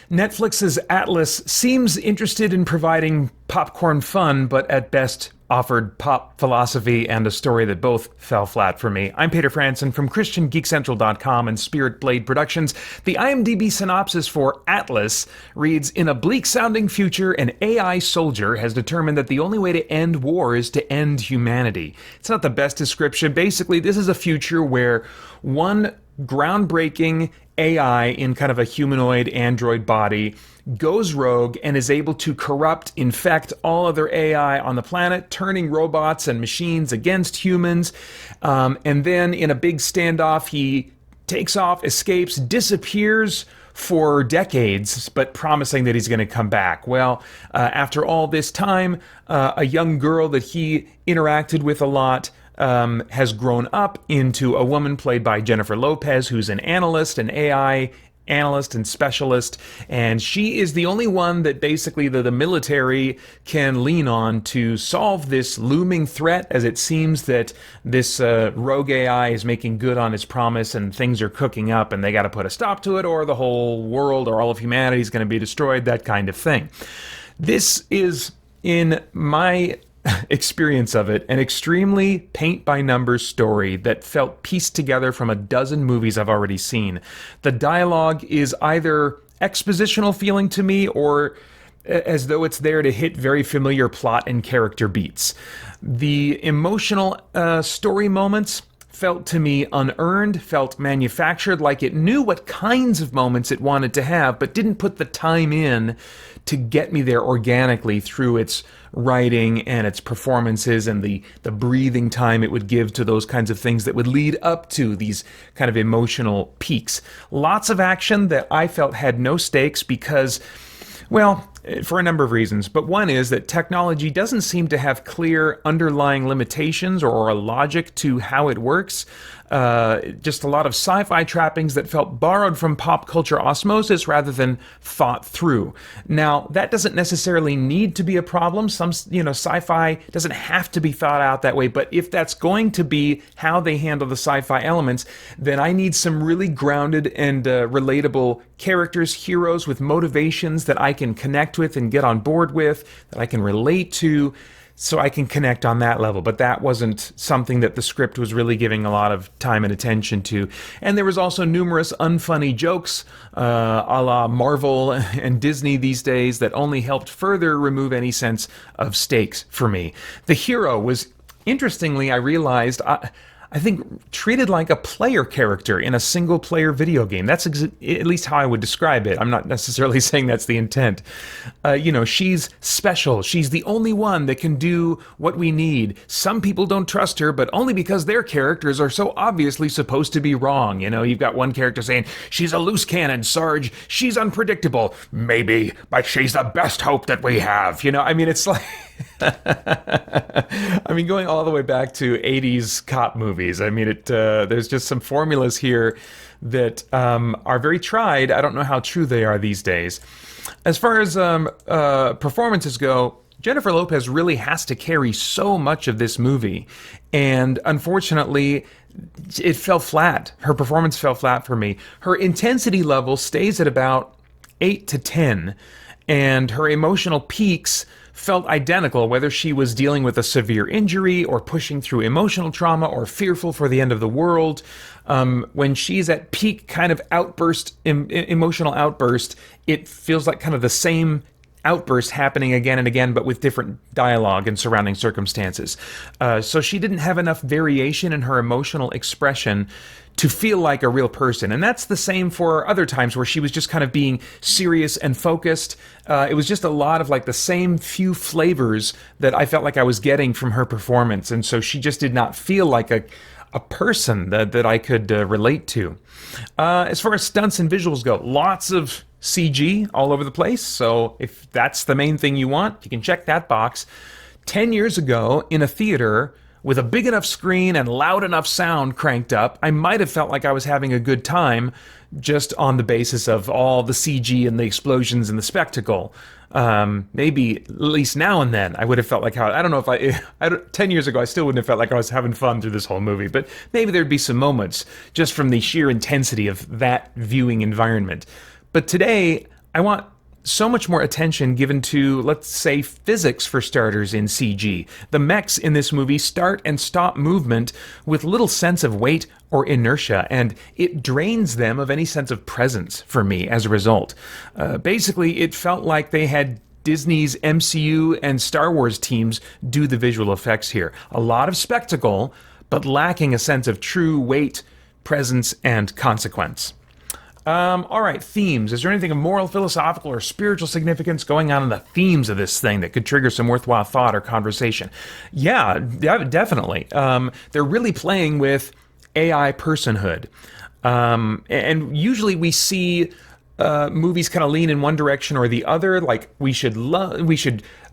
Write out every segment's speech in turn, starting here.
Netflix's Atlas seems interested in providing popcorn fun, but at best offered pop philosophy and a story that both fell flat for me. I'm Peter Franson from christiangeekcentral.com and Spirit Blade Productions. The IMDb synopsis for Atlas reads, "In a bleak-sounding future, an AI soldier has determined that the only way to end war is to end humanity." It's not the best description. Basically, this is a future where one groundbreaking AI in kind of a humanoid android body goes rogue and is able to corrupt, infect all other AI on the planet, turning robots and machines against humans. And then in a big standoff, he takes off, escapes, disappears for decades, but promising that he's going to come back. Well, after all this time, a young girl that he interacted with a lot has grown up into a woman played by Jennifer Lopez, who's an analyst, an AI analyst and specialist, and she is the only one that basically the military can lean on to solve this looming threat, as it seems that this rogue AI is making good on its promise and things are cooking up and they got to put a stop to it or the whole world or all of humanity is going to be destroyed, that kind of thing. This is, in my experience of it, an extremely paint-by-numbers story that felt pieced together from a dozen movies I've already seen. The dialogue is either expositional feeling to me or as though it's there to hit very familiar plot and character beats. The emotional story moments felt to me unearned, felt manufactured, like it knew what kinds of moments it wanted to have, but didn't put the time in to get me there organically through its writing and its performances and the breathing time it would give to those kinds of things that would lead up to these kind of emotional peaks. Lots of action that I felt had no stakes because, well, for a number of reasons, but one is that technology doesn't seem to have clear underlying limitations or a logic to how it works. Just a lot of sci-fi trappings that felt borrowed from pop culture osmosis rather than thought through. Now, that doesn't necessarily need to be a problem. Some, sci-fi doesn't have to be thought out that way, but if that's going to be how they handle the sci-fi elements, then I need some really grounded and relatable characters, heroes with motivations that I can connect with and get on board with, that I can relate to, so I can connect on that level. But that wasn't something that the script was really giving a lot of time and attention to. And there was also numerous unfunny jokes, a la Marvel and Disney these days, that only helped further remove any sense of stakes for me. The hero was, interestingly, I realized, I think, treated like a player character in a single-player video game. That's at least how I would describe it. I'm not necessarily saying that's the intent. She's special. She's the only one that can do what we need. Some people don't trust her, but only because their characters are so obviously supposed to be wrong. You've got one character saying, "She's a loose cannon, Sarge. She's unpredictable. Maybe, but she's the best hope that we have." It's like... going all the way back to 80s cop movies. There's just some formulas here that are very tried. I don't know how true they are these days. As far as performances go, Jennifer Lopez really has to carry so much of this movie. And unfortunately, it fell flat. Her performance fell flat for me. Her intensity level stays at about 8 to 10. And her emotional peaks felt identical, whether she was dealing with a severe injury or pushing through emotional trauma or fearful for the end of the world. When she's at peak kind of emotional outburst, it feels like kind of the same outburst happening again and again, but with different dialogue and surrounding circumstances. So she didn't have enough variation in her emotional expression to feel like a real person. And that's the same for other times where she was just kind of being serious and focused. It was just a lot of like the same few flavors that I felt like I was getting from her performance. And so she just did not feel like a person that I could relate to. As far as stunts and visuals go, lots of CG all over the place. So if that's the main thing you want, you can check that box. 10 years ago in a theater, with a big enough screen and loud enough sound cranked up, I might have felt like I was having a good time just on the basis of all the CG and the explosions and the spectacle. Maybe at least now and then I would have felt like I don't know if 10 years ago I still wouldn't have felt like I was having fun through this whole movie, but maybe there'd be some moments just from the sheer intensity of that viewing environment. But today, I want so much more attention given to, let's say, physics for starters in CG. The mechs in this movie start and stop movement with little sense of weight or inertia, and it drains them of any sense of presence for me as a result. Basically, it felt like they had Disney's MCU and Star Wars teams do the visual effects here. A lot of spectacle, but lacking a sense of true weight, presence, and consequence. All right, themes. Is there anything of moral, philosophical, or spiritual significance going on in the themes of this thing that could trigger some worthwhile thought or conversation? Yeah, definitely. They're really playing with AI personhood. And usually we see movies kind of lean in one direction or the other. Like we should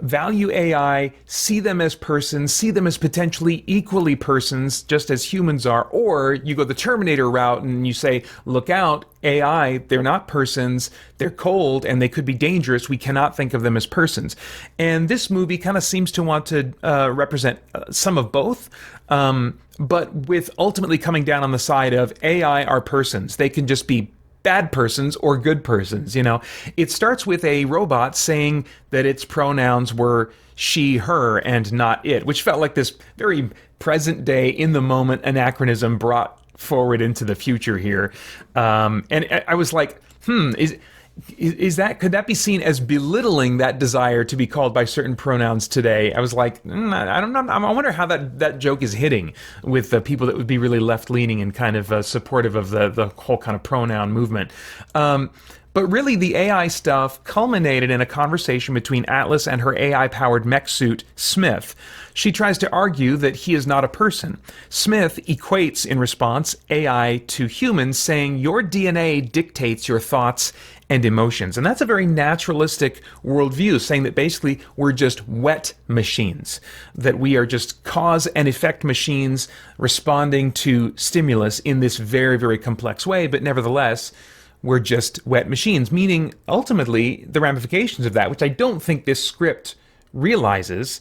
value AI, see them as persons, see them as potentially equally persons, just as humans are. Or you go the Terminator route and you say, look out, AI, they're not persons, they're cold, and they could be dangerous. We cannot think of them as persons. And this movie kind of seems to want to represent some of both. But with ultimately coming down on the side of AI are persons. They can just be bad persons or good persons, you know. It starts with a robot saying that its pronouns were she, her, and not it, which felt like this very present day, in the moment anachronism brought forward into the future here. And I was like, could that be seen as belittling that desire to be called by certain pronouns today? I was like, I don't know. I wonder how that joke is hitting with the people that would be really left-leaning and kind of supportive of the whole kind of pronoun movement. But really, the AI stuff culminated in a conversation between Atlas and her AI-powered mech suit, Smith. She tries to argue that he is not a person. Smith equates, in response, AI to humans, saying your DNA dictates your thoughts and emotions. And that's a very naturalistic worldview, saying that basically we're just wet machines, that we are just cause and effect machines responding to stimulus in this very, very complex way, but nevertheless, we're just wet machines, meaning ultimately the ramifications of that, which I don't think this script realizes,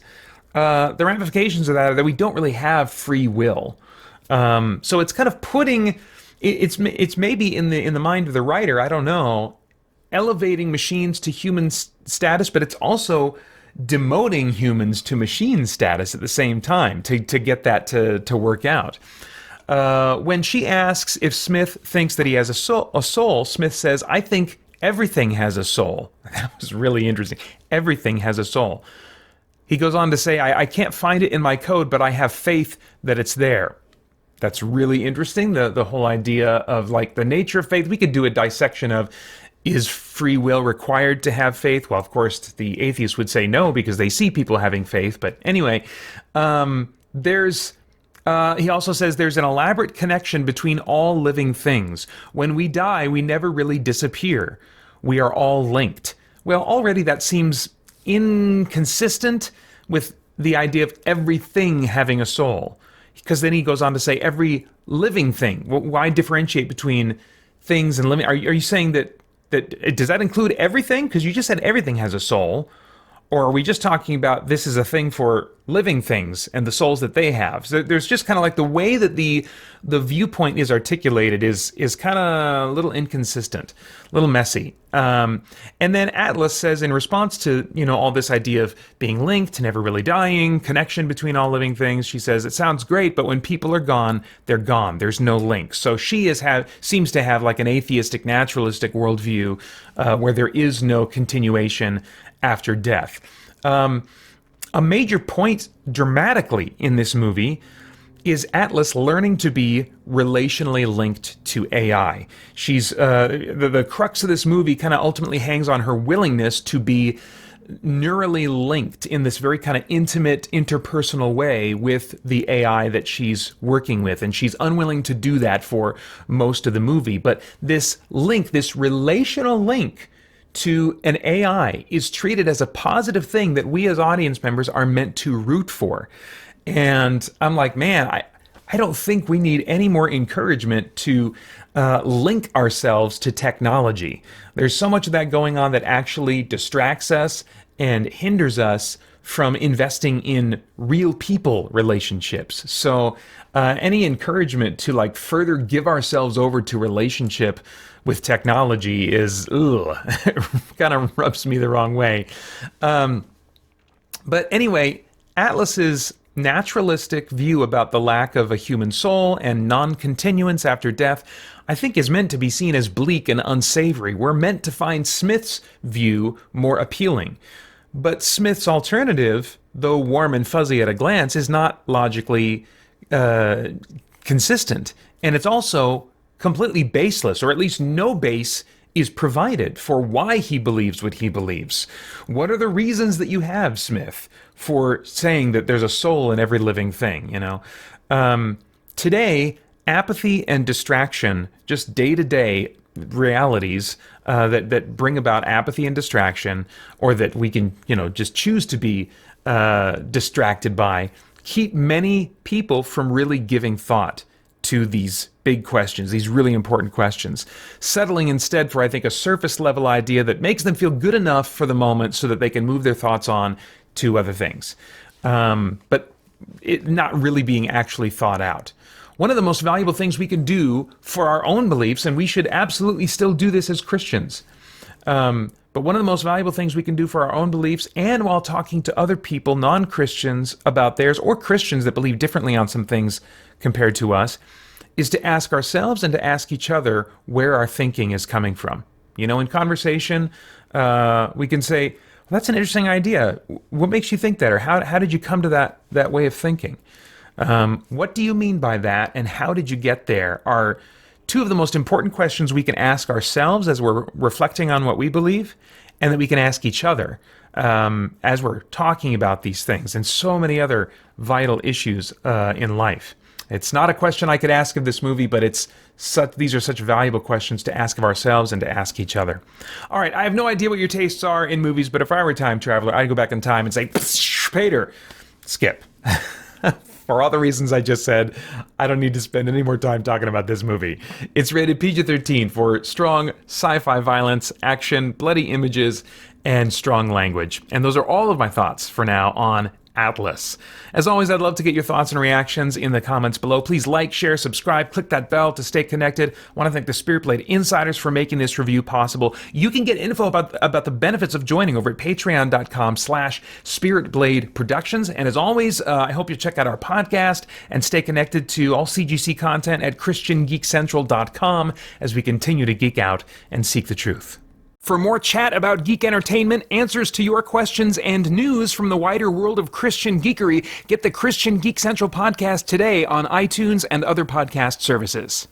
the ramifications of that are that we don't really have free will. So it's kind of putting, it's maybe in the mind of the writer, I don't know, elevating machines to human status, but it's also demoting humans to machine status at the same time to get that to work out. When she asks if Smith thinks that he has a soul, Smith says, I think everything has a soul. That was really interesting. Everything has a soul. He goes on to say, I can't find it in my code, but I have faith that it's there. That's really interesting, the whole idea of like the nature of faith. We could do a dissection of, is free will required to have faith? Well, of course, the atheists would say no because they see people having faith. But anyway, he also says there's an elaborate connection between all living things. When we die, we never really disappear. We are all linked. Well, already that seems inconsistent with the idea of everything having a soul. Because then he goes on to say every living thing. Why differentiate between things and living? Are you saying that does that include everything? Because you just said everything has a soul. Or are we just talking about this is a thing for living things and the souls that they have? So there's just kind of like the way that the viewpoint is articulated is kind of a little inconsistent, a little messy. And then Atlas says in response to, all this idea of being linked, never really dying, connection between all living things, she says, it sounds great, but when people are gone, they're gone. There's no link. So she seems to have like an atheistic, naturalistic worldview where there is no continuation after death. A major point dramatically in this movie is Atlas learning to be relationally linked to AI. She's the crux of this movie kind of ultimately hangs on her willingness to be neurally linked in this very kind of intimate, interpersonal way with the AI that she's working with, and she's unwilling to do that for most of the movie. But this link, this relational link to an AI is treated as a positive thing that we as audience members are meant to root for. And I'm like, man, I don't think we need any more encouragement to link ourselves to technology. There's so much of that going on that actually distracts us and hinders us from investing in real people relationships. So any encouragement to like further give ourselves over to relationship with technology is, kind of rubs me the wrong way. But anyway, Atlas's naturalistic view about the lack of a human soul and non-continuance after death, I think, is meant to be seen as bleak and unsavory. We're meant to find Smith's view more appealing. But Smith's alternative, though warm and fuzzy at a glance, is not logically consistent. And it's also completely baseless, or at least no base is provided for why he believes what he believes. What are the reasons that you have, Smith, for saying that there's a soul in every living thing, you know? Today, apathy and distraction, just day-to-day realities that bring about apathy and distraction, or that we can, just choose to be distracted by, keep many people from really giving thought to these big questions, these really important questions, settling instead for, I think, a surface level idea that makes them feel good enough for the moment so that they can move their thoughts on to other things, but it not really being actually thought out. One of the most valuable things we can do for our own beliefs, and we should absolutely still do this as Christians, but one of the most valuable things we can do for our own beliefs, and while talking to other people, non-Christians, about theirs, or Christians that believe differently on some things compared to us, is to ask ourselves and to ask each other where our thinking is coming from. In conversation, we can say, well, that's an interesting idea. What makes you think that? Or how did you come to that way of thinking? What do you mean by that, and how did you get there? Are two of the most important questions we can ask ourselves as we're reflecting on what we believe, and that we can ask each other as we're talking about these things and so many other vital issues in life. It's not a question I could ask of this movie, but these are such valuable questions to ask of ourselves and to ask each other. All right, I have no idea what your tastes are in movies, but if I were a time traveler, I'd go back in time and say, Peter, skip. For all the reasons I just said, I don't need to spend any more time talking about this movie. It's rated PG-13 for strong sci-fi violence, action, bloody images, and strong language. And those are all of my thoughts for now on Atlas. As always, I'd love to get your thoughts and reactions in the comments below. Please like, share, subscribe, click that bell to stay connected. I want to thank the Spirit Blade Insiders for making this review possible. You can get info about the benefits of joining over at patreon.com/Spirit Productions. And as always, I hope you check out our podcast and stay connected to all CGC content at christiangeekcentral.com as we continue to geek out and seek the truth. For more chat about geek entertainment, answers to your questions, and news from the wider world of Christian geekery, get the Christian Geek Central podcast today on iTunes and other podcast services.